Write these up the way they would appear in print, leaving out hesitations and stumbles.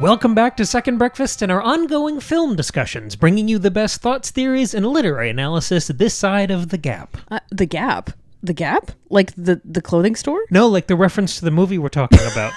Welcome back to Second Breakfast and our ongoing film discussions, bringing you the best thoughts, theories, and literary analysis this side of the gap. The Gap? The Gap? Like the clothing store? No, like the reference to the movie we're talking about.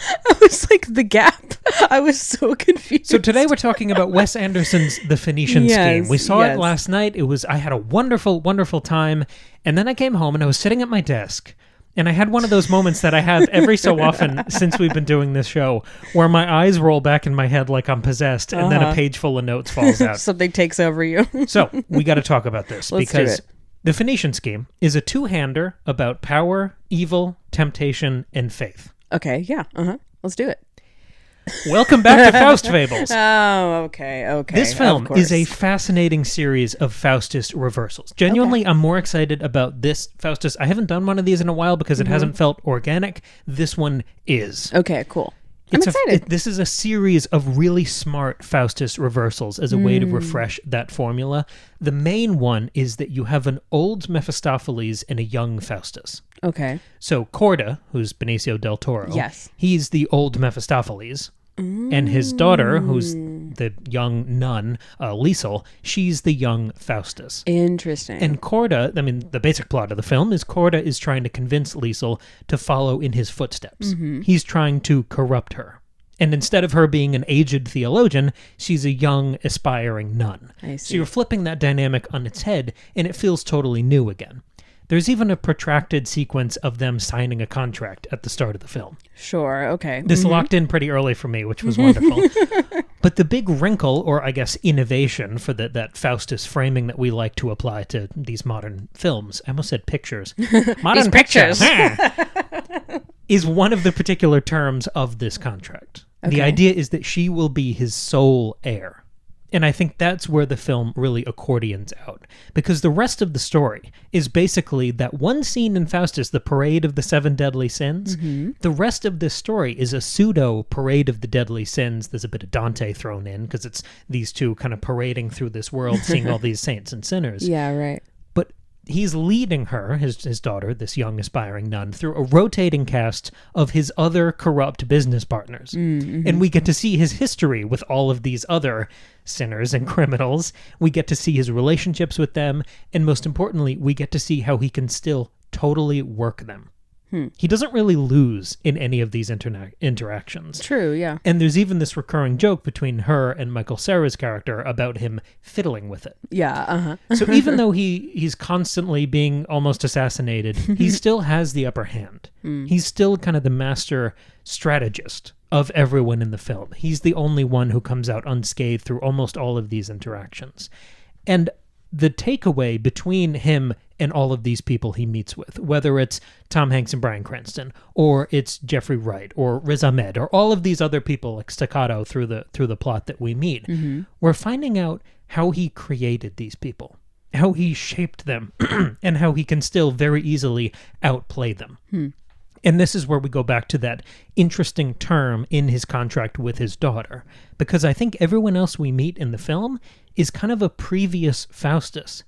I was like, The Gap? I was so confused. So today we're talking about Wes Anderson's The Phoenician Scheme. We saw it last night. I had a wonderful, wonderful time. And then I came home and I was sitting at my desk. And I had one of those moments that I have every so often since we've been doing this show, where my eyes roll back in my head like I'm possessed, and then a page full of notes falls out. Something takes over you. So we got to talk about this because do it. The Phoenician Scheme is a two-hander about power, evil, temptation, and faith. Okay, yeah, let's do it. Welcome back to Faust Fables. Oh, okay. This film is a fascinating series of Faustus Reversals. Genuinely, I'm more excited about this Faustus. I haven't done one of these in a while because it hasn't felt organic. This one is. Okay, cool. I'm excited. This is a series of really smart Faustus reversals as a way to refresh that formula. The main one is that you have an old Mephistopheles and a young Faustus. Okay. So Corda, who's Benicio del Toro, he's the old Mephistopheles. And his daughter, who's the young nun, Liesel, she's the young Faustus. Interesting. And Corda, I mean, the basic plot of the film is Corda is trying to convince Liesel to follow in his footsteps. He's trying to corrupt her. And instead of her being an aged theologian, she's a young, aspiring nun. I see. So you're flipping that dynamic on its head, and it feels totally new again. There's even a protracted sequence of them signing a contract at the start of the film. Sure, okay. This locked in pretty early for me, which was wonderful. But the big wrinkle, or I guess innovation, for that Faustus framing that we like to apply to these modern films, I almost said pictures. Modern pictures! Is one of the particular terms of this contract. Okay. The idea is that she will be his sole heir. And I think that's where the film really accordions out. Because the rest of the story is basically that one scene in Faustus, the Parade of the Seven Deadly Sins. The rest of this story is a pseudo Parade of the Deadly Sins. There's a bit of Dante thrown in because it's these two kind of parading through this world, seeing all these saints and sinners. Yeah, right. But he's leading her, his daughter, this young aspiring nun, through a rotating cast of his other corrupt business partners. And we get to see his history with all of these other sinners and criminals. We get to see his relationships with them. And most importantly, we get to see how he can still totally work them. He doesn't really lose in any of these interactions. True, yeah. And there's even this recurring joke between her and Michael Cera's character about him fiddling with it. Yeah, So even though he's constantly being almost assassinated, he still has the upper hand. He's still kind of the master strategist of everyone in the film. He's the only one who comes out unscathed through almost all of these interactions. And the takeaway between him and all of these people he meets with, whether it's Tom Hanks and Bryan Cranston, or it's Jeffrey Wright, or Riz Ahmed, or all of these other people like staccato through the plot that we meet, we're finding out how he created these people, how he shaped them, and how he can still very easily outplay them. And this is where we go back to that interesting term in his contract with his daughter, because I think everyone else we meet in the film is kind of a previous Faustus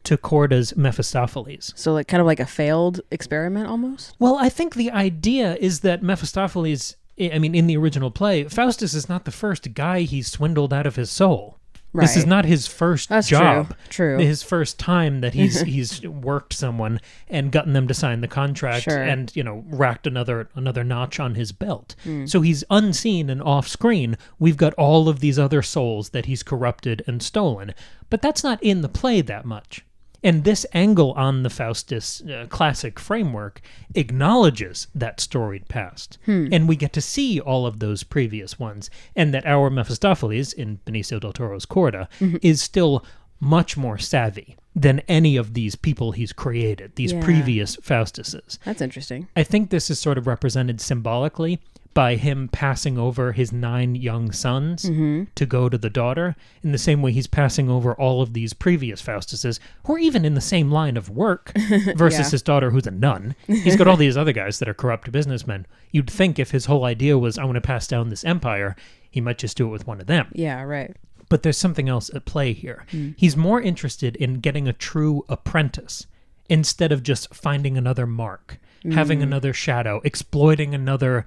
to Corda's Mephistopheles. So like kind of like a failed experiment almost? Well, I think the idea is that Mephistopheles, I mean, in the original play, Faustus is not the first guy he's swindled out of his soul. Right. This is not his first job. True. His first time that he's worked someone and gotten them to sign the contract and, racked another notch on his belt. So he's unseen and off screen. We've got all of these other souls that he's corrupted and stolen. But that's not in the play that much. And this angle on the Faustus classic framework acknowledges that storied past. And we get to see all of those previous ones. And that our Mephistopheles, in Benicio del Toro's Corda, is still much more savvy than any of these people he's created, these previous Faustuses. That's interesting. I think this is sort of represented symbolically by him passing over his 9 young sons to go to the daughter, in the same way he's passing over all of these previous Faustuses, who are even in the same line of work, versus his daughter, who's a nun. He's got all these other guys that are corrupt businessmen. You'd think if his whole idea was, I want to pass down this empire, he might just do it with one of them. Yeah, right. But there's something else at play here. He's more interested in getting a true apprentice instead of just finding another mark, having another shadow, exploiting another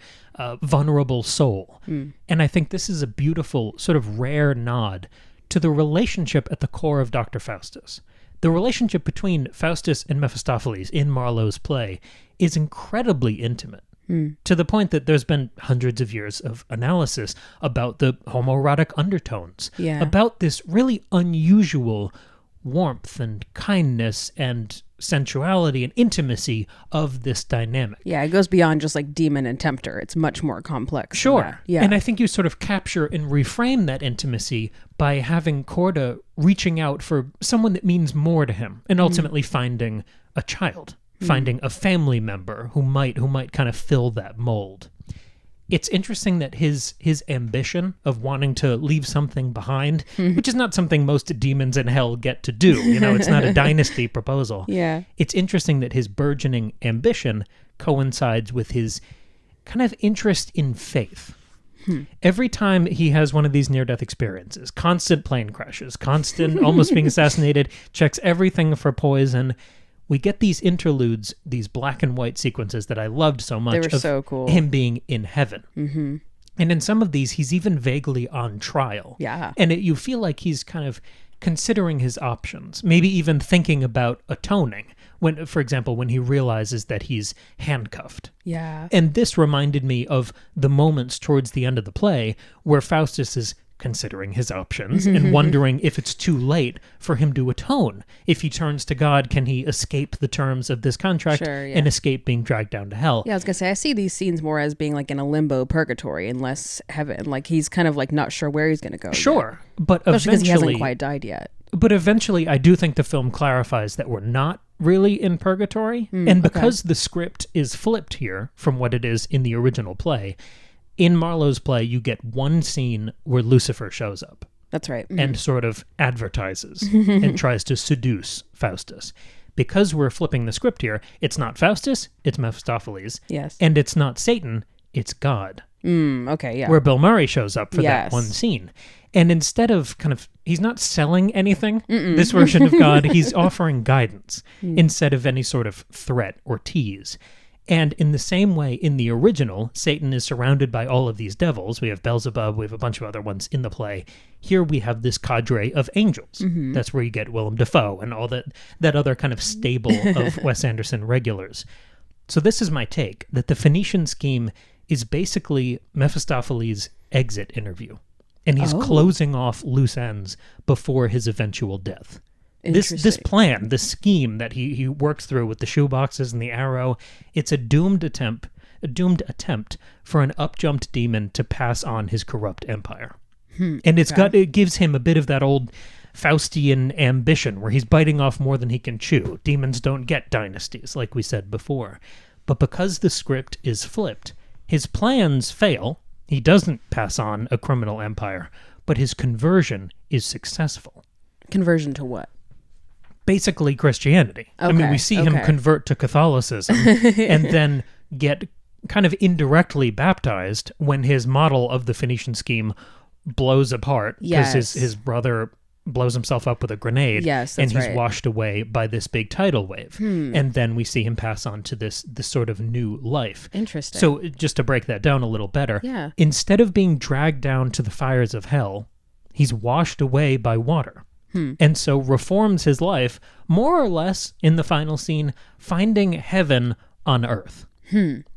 vulnerable soul. And I think this is a beautiful, sort of rare nod to the relationship at the core of Dr. Faustus. The relationship between Faustus and Mephistopheles in Marlowe's play is incredibly intimate, to the point that there's been hundreds of years of analysis about the homoerotic undertones, about this really unusual warmth and kindness and sensuality and intimacy of this dynamic. Yeah, it goes beyond just like demon and tempter. It's much more complex. Sure. Yeah. And I think you sort of capture and reframe that intimacy by having Corda reaching out for someone that means more to him and ultimately finding a child, finding a family member who might kind of fill that mold. It's interesting that his ambition of wanting to leave something behind, which is not something most demons in hell get to do. You know, it's not a dynasty proposal. Yeah. It's interesting that his burgeoning ambition coincides with his kind of interest in faith. Every time he has one of these near-death experiences, constant plane crashes, constant almost being assassinated, checks everything for poison, we get these interludes, these black and white sequences that I loved so much. They were of so cool. Him being in heaven. And in some of these, he's even vaguely on trial. Yeah. And you feel like he's kind of considering his options, maybe even thinking about atoning. When, for example, when he realizes that he's handcuffed. Yeah. And this reminded me of the moments towards the end of the play where Faustus is considering his options and wondering if it's too late for him to atone. If he turns to God, can he escape the terms of this contract and escape being dragged down to hell? Yeah, I was going to say, I see these scenes more as being like in a limbo purgatory and less heaven. Like he's kind of like not sure where he's going to go. Sure. Yet. But especially eventually, because he hasn't quite died yet. But eventually, I do think the film clarifies that we're not really in purgatory. And because the script is flipped here from what it is in the original play, in Marlowe's play, you get one scene where Lucifer shows up. That's right. And sort of advertises and tries to seduce Faustus. Because we're flipping the script here, it's not Faustus, it's Mephistopheles. Yes. And it's not Satan, it's God. Okay, yeah. Where Bill Murray shows up for that one scene. And instead of he's not selling anything, this version of God, he's offering guidance instead of any sort of threat or tease. And in the same way, in the original, Satan is surrounded by all of these devils. We have Beelzebub, we have a bunch of other ones in the play. Here we have this cadre of angels. That's where you get Willem Dafoe and all that other kind of stable of Wes Anderson regulars. So this is my take, that the Phoenician scheme is basically Mephistopheles' exit interview. And he's closing off loose ends before his eventual death. This plan, this scheme that he works through with the shoeboxes and the arrow, it's a doomed attempt for an up-jumped demon to pass on his corrupt empire. And it gives him a bit of that old Faustian ambition where he's biting off more than he can chew. Demons don't get dynasties, like we said before. But because the script is flipped, his plans fail. He doesn't pass on a criminal empire, but his conversion is successful. Conversion to what? Basically Christianity. I mean, we see him convert to Catholicism and then get kind of indirectly baptized when his model of the Phoenician scheme blows apart because his brother blows himself up with a grenade and he's washed away by this big tidal wave. And then we see him pass on to this sort of new life. Interesting. So just to break that down a little better, instead of being dragged down to the fires of hell, he's washed away by water. And so reforms his life, more or less, in the final scene, finding heaven on earth.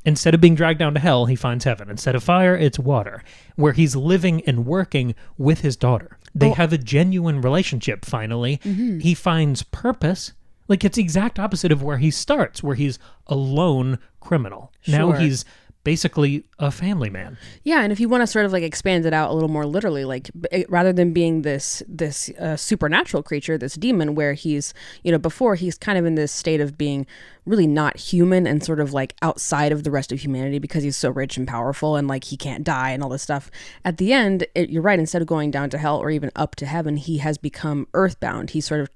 Instead of being dragged down to hell, he finds heaven. Instead of fire, it's water, where he's living and working with his daughter. They have a genuine relationship, finally. He finds purpose. Like, it's the exact opposite of where he starts, where he's a lone criminal. Now he's basically a family man. Yeah, and if you want to sort of like expand it out a little more literally, like rather than being this supernatural creature, this demon, where he's, before he's kind of in this state of being really not human and sort of like outside of the rest of humanity because he's so rich and powerful and like he can't die and all this stuff. At the end, you're right, instead of going down to hell or even up to heaven, he has become earthbound. He's sort of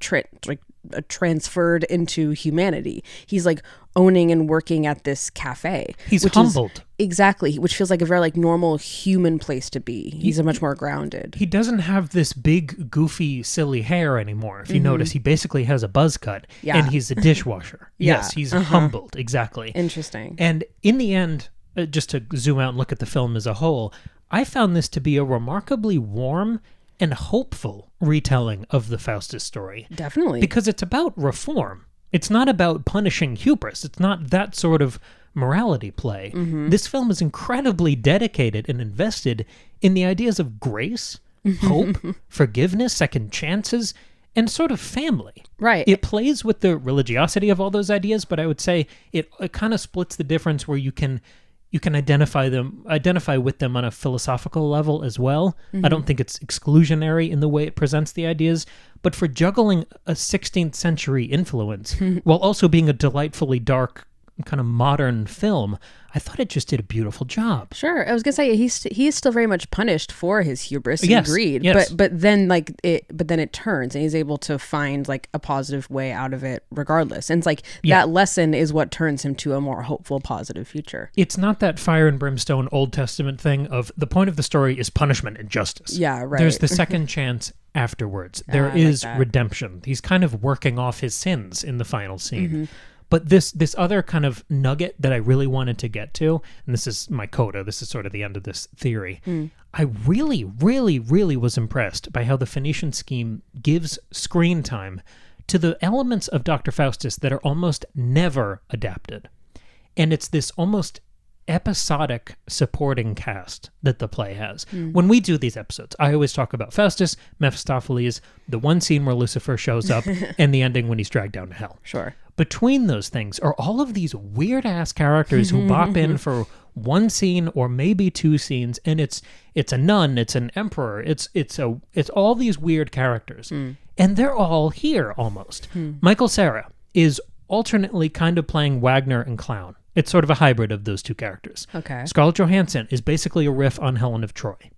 transferred into humanity. He's like owning and working at this cafe. He's humbled. Exactly, which feels like a very like normal human place to be. He's a much more grounded. He doesn't have this big, goofy, silly hair anymore. If you notice, he basically has a buzz cut, and he's a dishwasher. Yes, he's humbled, exactly. Interesting. And in the end, just to zoom out and look at the film as a whole, I found this to be a remarkably warm and hopeful retelling of the Faustus story. Definitely. Because it's about reform. It's not about punishing hubris. It's not that sort of morality play. This film is incredibly dedicated and invested in the ideas of grace, hope, forgiveness, second chances, and sort of family. Right. It plays with the religiosity of all those ideas, but I would say it kind of splits the difference where you can identify with them on a philosophical level as well. I don't think it's exclusionary in the way it presents the ideas, but for juggling a 16th century influence while also being a delightfully dark kind of modern film, I thought it just did a beautiful job. Sure. I was gonna say he's still very much punished for his hubris and greed. Yes. But then it turns and he's able to find like a positive way out of it regardless. And it's like that lesson is what turns him to a more hopeful, positive future. It's not that fire and brimstone Old Testament thing of the point of the story is punishment and justice. Yeah, right. There's the second chance afterwards. There is redemption. He's kind of working off his sins in the final scene. But this other kind of nugget that I really wanted to get to, and this is my coda, this is sort of the end of this theory, I really, really, really was impressed by how the Phoenician scheme gives screen time to the elements of Dr. Faustus that are almost never adapted. And it's this almost episodic supporting cast that the play has. When we do these episodes, I always talk about Faustus, Mephistopheles, the one scene where Lucifer shows up, and the ending when he's dragged down to hell. Sure. Between those things are all of these weird-ass characters who bop in for one scene or maybe two scenes, and it's a nun, it's an emperor, it's all these weird characters. And they're all here, almost. Michael Cera is alternately kind of playing Wagner and Clown. It's sort of a hybrid of those two characters. Okay. Scarlett Johansson is basically a riff on Helen of Troy.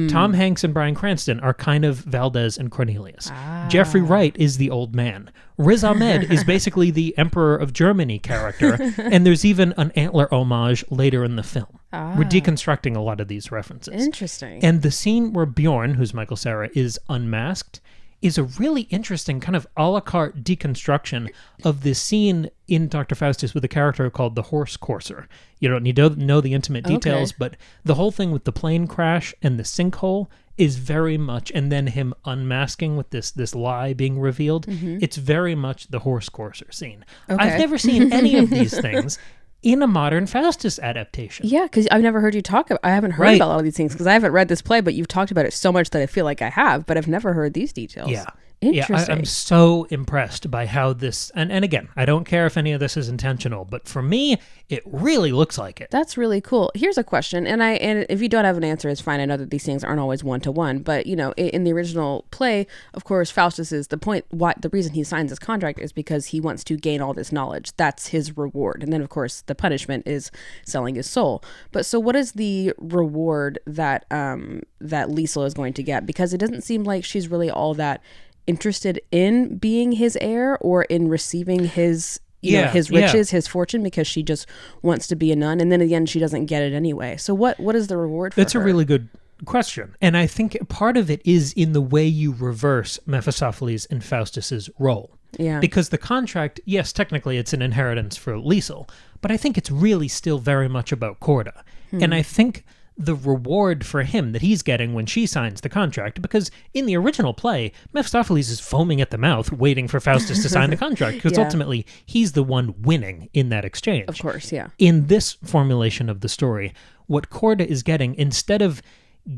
Tom Hanks and Bryan Cranston are kind of Valdez and Cornelius. Jeffrey Wright is the old man. Riz Ahmed is basically the Emperor of Germany character, and there's even an antler homage later in the film. We're deconstructing a lot of these references. Interesting. And the scene where Bjorn, who's Michael Cera, is unmasked is a really interesting kind of a la carte deconstruction of this scene in Dr. Faustus with a character called the Horse Courser. You don't need to know the intimate details, but the whole thing with the plane crash and the sinkhole is very much, and then him unmasking with this lie being revealed, it's very much the Horse Courser scene. I've never seen any of these things in a modern Faustus adaptation. Yeah, because I've never heard you talk about, I haven't heard about a lot of these things because I haven't read this play, but you've talked about it so much that I feel like I have, but I've never heard these details. Yeah. Interesting. Yeah, I'm so impressed by how this, and again, I don't care if any of this is intentional, but for me, it really looks like it. That's really cool. Here's a question, and if you don't have an answer, it's fine. I know that these things aren't always one-to-one, but in the original play, of course, Faustus is the reason he signs his contract is because he wants to gain all this knowledge. That's his reward. And then, of course, the punishment is selling his soul. But so what is the reward that Liesl is going to get? Because it doesn't seem like she's really all that interested in being his heir or in receiving his his riches, his fortune, because she just wants to be a nun, and then again she doesn't get it anyway. So what is the reward for That's her? A really good question, and I think part of it is in the way you reverse Mephistopheles and Faustus's role. Yeah, because the contract, yes, technically it's an inheritance for Liesl, but I think it's really still very much about Corda, and I think the reward for him that he's getting when she signs the contract, because in the original play, Mephistopheles is foaming at the mouth waiting for Faustus to sign the contract, because ultimately he's the one winning in that exchange. Of course, yeah. In this formulation of the story, what Corda is getting, instead of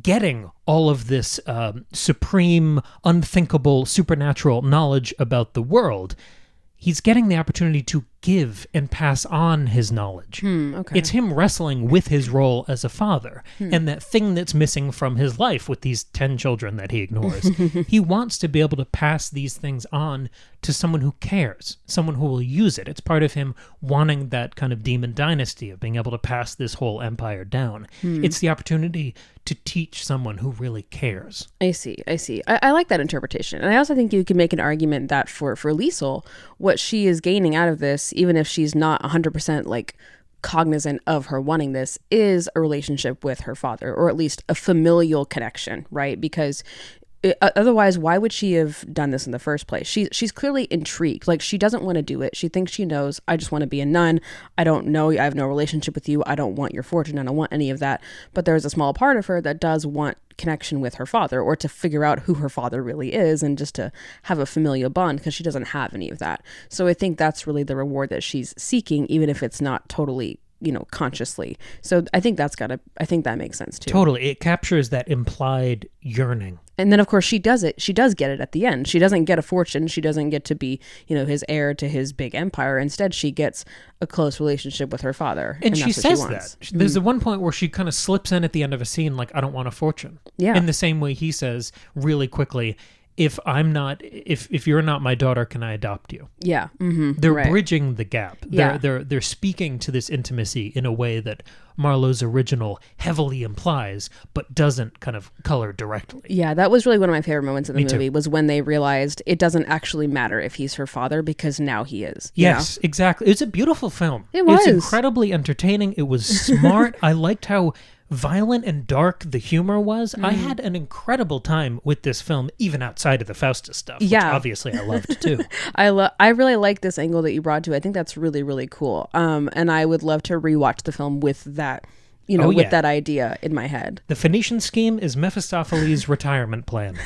getting all of this supreme, unthinkable, supernatural knowledge about the world, he's getting the opportunity to give and pass on his knowledge. Okay. It's him wrestling with his role as a father and that thing that's missing from his life with these 10 children that he ignores. He wants to be able to pass these things on to someone who cares, someone who will use it. It's part of him wanting that kind of demon dynasty of being able to pass this whole empire down. It's the opportunity to teach someone who really cares. I see. I like that interpretation. And I also think you can make an argument that for Liesel, what she is gaining out of this, even if she's not 100% like cognizant of her wanting this, is a relationship with her father, or at least a familial connection, right? Because otherwise, why would she have done this in the first place? She's clearly intrigued. Like, she doesn't want to do it. She thinks she knows. I just want to be a nun. I don't know. I have no relationship with you. I don't want your fortune. I don't want any of that. But there's a small part of her that does want connection with her father, or to figure out who her father really is, and just to have a familial bond, because she doesn't have any of that. So I think that's really the reward that she's seeking, even if it's not totally, consciously. So I think I think that makes sense too. Totally. It captures that implied yearning. And then, of course, she does get it at the end. She doesn't get a fortune. She doesn't get to be, his heir to his big empire. Instead, she gets a close relationship with her father. And she says that. There's the one point where she kind of slips in at the end of a scene like, I don't want a fortune. Yeah. In the same way he says really quickly, if you're not my daughter, can I adopt you? Yeah. They're bridging the gap. Yeah. They're speaking to this intimacy in a way that Marlowe's original heavily implies, but doesn't kind of color directly. Yeah, that was really one of my favorite moments in the movie, too. was when they realized it doesn't actually matter if he's her father, because now he is. Yes, exactly. It's a beautiful film. It was. It's incredibly entertaining. It was smart. I liked how violent and dark the humor was. I had an incredible time with this film, even outside of the Faustus stuff, which obviously I loved too. I really like this angle that you brought to it. I think that's really, really cool. And I would love to rewatch the film with that, with that idea in my head. The Phoenician scheme is Mephistopheles' retirement plan.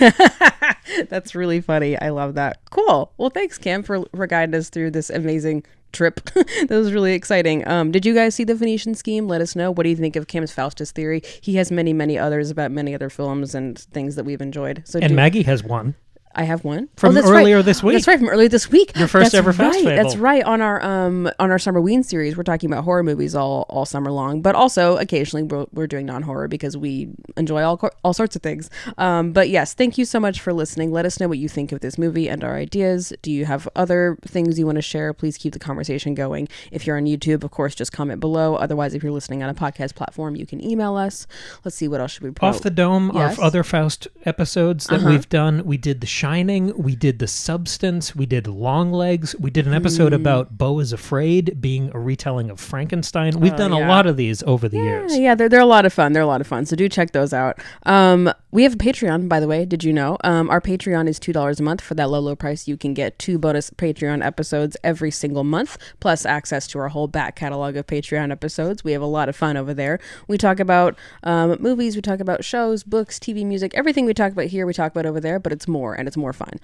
That's really funny. I love that. Cool. Well, thanks, Cam, for guiding us through this amazing trip. That was really exciting. Did you guys see the Phoenician scheme? Let us know. What do you think of Cam's Faustus theory? He has many, many others about many other films and things that we've enjoyed. So Maggie has one. I have one from earlier this week. That's right, from earlier this week. Your first ever Faust Fable. That's right. On our Summerween series, we're talking about horror movies all summer long, but also occasionally we're doing non-horror because we enjoy all sorts of things. But yes, thank you so much for listening. Let us know what you think of this movie and our ideas. Do you have other things you want to share? Please keep the conversation going. If you're on YouTube, of course, just comment below. Otherwise, if you're listening on a podcast platform, you can email us. Let's see, what else should we Off the Dome, yes. Our other Faust episodes that we've done. We did The Shining. We did The Substance. We did Longlegs. We did an episode about Beau is Afraid being a retelling of Frankenstein. We've done a lot of these over the years. Yeah, they're a lot of fun. They're a lot of fun. So do check those out. We have a Patreon, by the way. Did you know? Our Patreon is $2 a month. For that low price, you can get 2 bonus Patreon episodes every single month, plus access to our whole back catalog of Patreon episodes. We have a lot of fun over there. We talk about movies. We talk about shows, books, TV, music. Everything we talk about here, we talk about over there, but it's more, and it's more fun.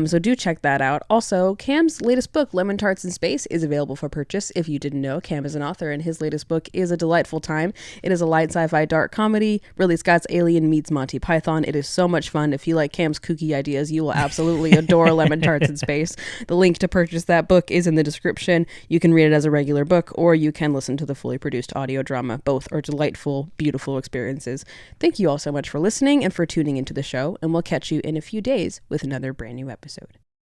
So do check that out. Also, Cam's latest book, Lemon Tarts in Space, is available for purchase. If you didn't know, Cam is an author, and his latest book is a delightful time. It is a light sci-fi dark comedy. Ridley Scott's Alien meets Monty Python. It is so much fun. If you like Cam's kooky ideas, you will absolutely adore Lemon Tarts in Space. The link to purchase that book is in the description. You can read it as a regular book, or you can listen to the fully produced audio drama. Both are delightful, beautiful experiences. Thank you all so much for listening and for tuning into the show, and we'll catch you in a few days with another brand new episode.